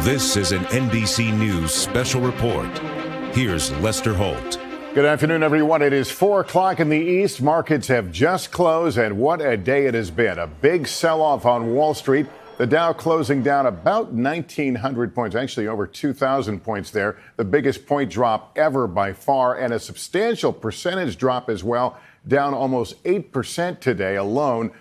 This is an NBC News special report. Here's Lester Holt. Good afternoon, everyone. It is 4 o'clock in the East. Markets have just closed, and what a day it has been. A big sell-off on Wall Street. The Dow closing down about 1,900 points, actually over 2,000 points there. The biggest point drop ever by far, and a substantial percentage drop as well, down almost 8% today alone.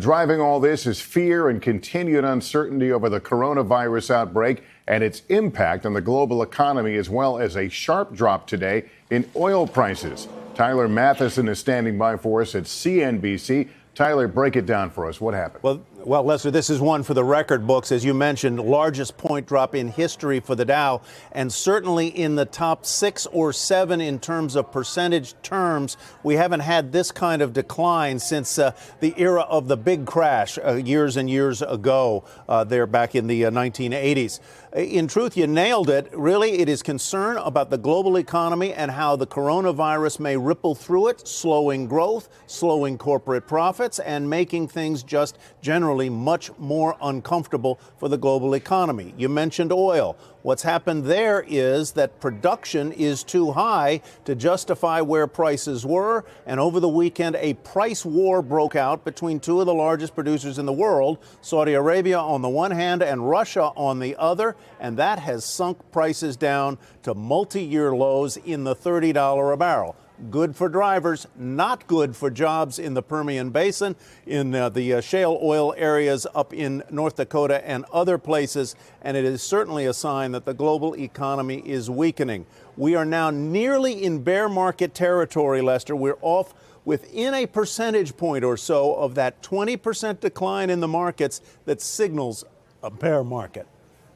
Driving all this is fear and continued uncertainty over the coronavirus outbreak and its impact on the global economy, as well as a sharp drop today in oil prices. Tyler Matheson is standing by for us at CNBC. Tyler, break it down for us. What happened? Well, Lester, this is one for the record books. As you mentioned, largest point drop in history for the Dow, and certainly in the top 6 or 7 in terms of percentage terms. We haven't had this kind of decline since the era of the big crash years and years ago, there back in the 1980s. In truth, you nailed it. Really, it is concern about the global economy and how the coronavirus may ripple through it, slowing growth, slowing corporate profits, and making things just generally much more uncomfortable for the global economy. You mentioned oil. What's happened there is that production is too high to justify where prices were, and over the weekend a price war broke out between two of the largest producers in the world, Saudi Arabia on the one hand and Russia on the other, and that has sunk prices down to multi-year lows in the $30 a barrel. Good for drivers, not good for jobs in the Permian Basin, in the shale oil areas up in North Dakota and other places, and it is certainly a sign that the global economy is weakening. We are now nearly in bear market territory, Lester. We're off within a percentage point or so of that 20% decline in the markets that signals a bear market.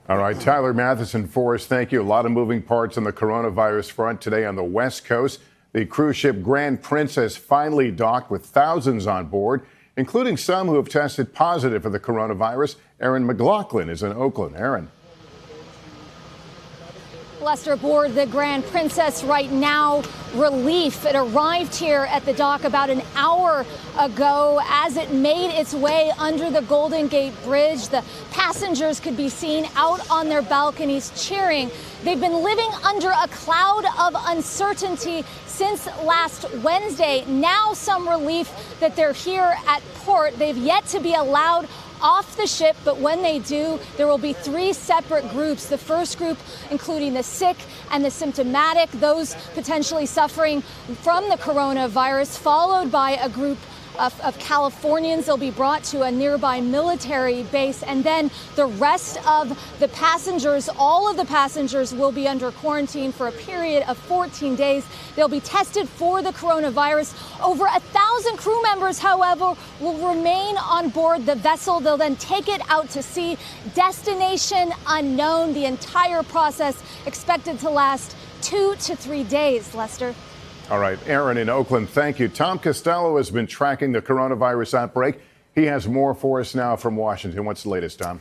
All right, Tyler Matheson for us. Thank you. A lot of moving parts on the coronavirus front today on the West Coast. The cruise ship Grand Princess finally docked with thousands on board, including some who have tested positive for the coronavirus. Aaron McLaughlin is in Oakland. Aaron. Lester, aboard the Grand Princess right now, relief. It arrived here at the dock about an hour ago as it made its way under the Golden Gate Bridge. The passengers could be seen out on their balconies cheering. They've been living under a cloud of uncertainty since last Wednesday. Now some relief that they're here at port. They've yet to be allowed off the ship, but when they do, there will be 3 separate groups. The first group including the sick and the symptomatic, those potentially suffering from the coronavirus, followed by a group of Californians. They'll be brought to a nearby military base, and then the rest of the passengers, all of the passengers, will be under quarantine for a period of 14 days. They'll be tested for the coronavirus. Over 1,000 crew members, however, will remain on board the vessel. They'll then take it out to sea. Destination unknown. The entire process expected to last 2 to 3 days, Lester. All right, Aaron in Oakland, thank you. Tom Costello has been tracking the coronavirus outbreak. He has more for us now from Washington. What's the latest, Tom?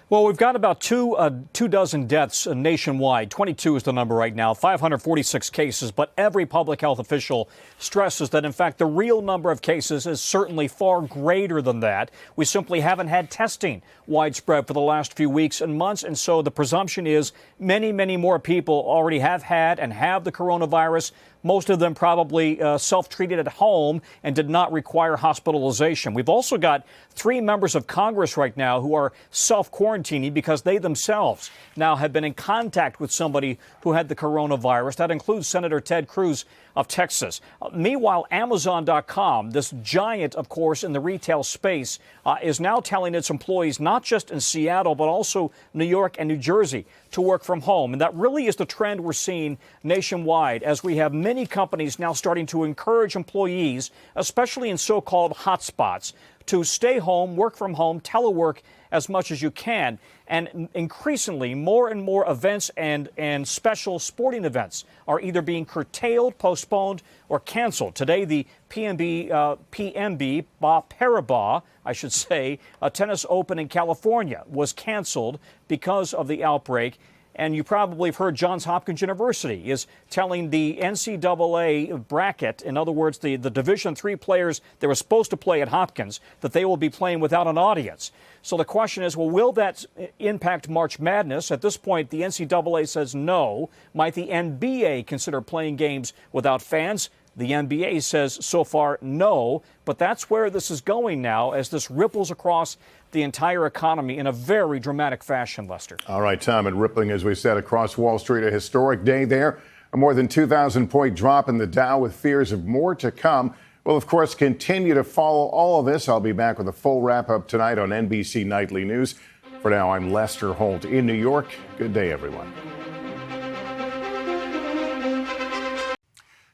Well, we've got about two dozen deaths nationwide. 22 is the number right now, 546 cases. But every public health official stresses that, in fact, the real number of cases is certainly far greater than that. We simply haven't had testing widespread for the last few weeks and months. And so the presumption is many, many more people already have had and have the coronavirus. Most of them probably self-treated at home and did not require hospitalization. We've also got 3 members of Congress right now who are self-quarantining because they themselves now have been in contact with somebody who had the coronavirus. That includes Senator Ted Cruz of Texas. Meanwhile, Amazon.com, this giant, of course, in the retail space, is now telling its employees, not just in Seattle, but also New York and New Jersey, to work from home. And that really is the trend we're seeing nationwide, as we have many companies now starting to encourage employees, especially in so-called hotspots, to stay home, work from home, telework as much as you can. And increasingly, more and more events and special sporting events are either being curtailed, postponed, or canceled. Today, the PNB Paribas, I should say, a tennis open in California was canceled because of the outbreak. And you probably have heard Johns Hopkins University is telling the NCAA bracket, in other words, the Division III players that were supposed to play at Hopkins, that they will be playing without an audience. So the question is, well, will that impact March Madness? At this point, the NCAA says no. Might the NBA consider playing games without fans? The NBA says so far no, but that's where this is going now as this ripples across the entire economy in a very dramatic fashion, Lester. All right, Tom, and rippling, as we said, across Wall Street, a historic day there. A more than 2,000-point drop in the Dow with fears of more to come. We'll, of course, continue to follow all of this. I'll be back with a full wrap-up tonight on NBC Nightly News. For now, I'm Lester Holt in New York. Good day, everyone.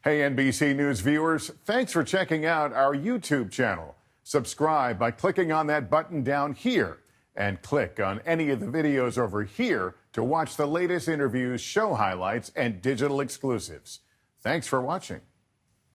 Hey, NBC News viewers, thanks for checking out our YouTube channel. Subscribe by clicking on that button down here and click on any of the videos over here to watch the latest interviews, show highlights, and digital exclusives. Thanks for watching.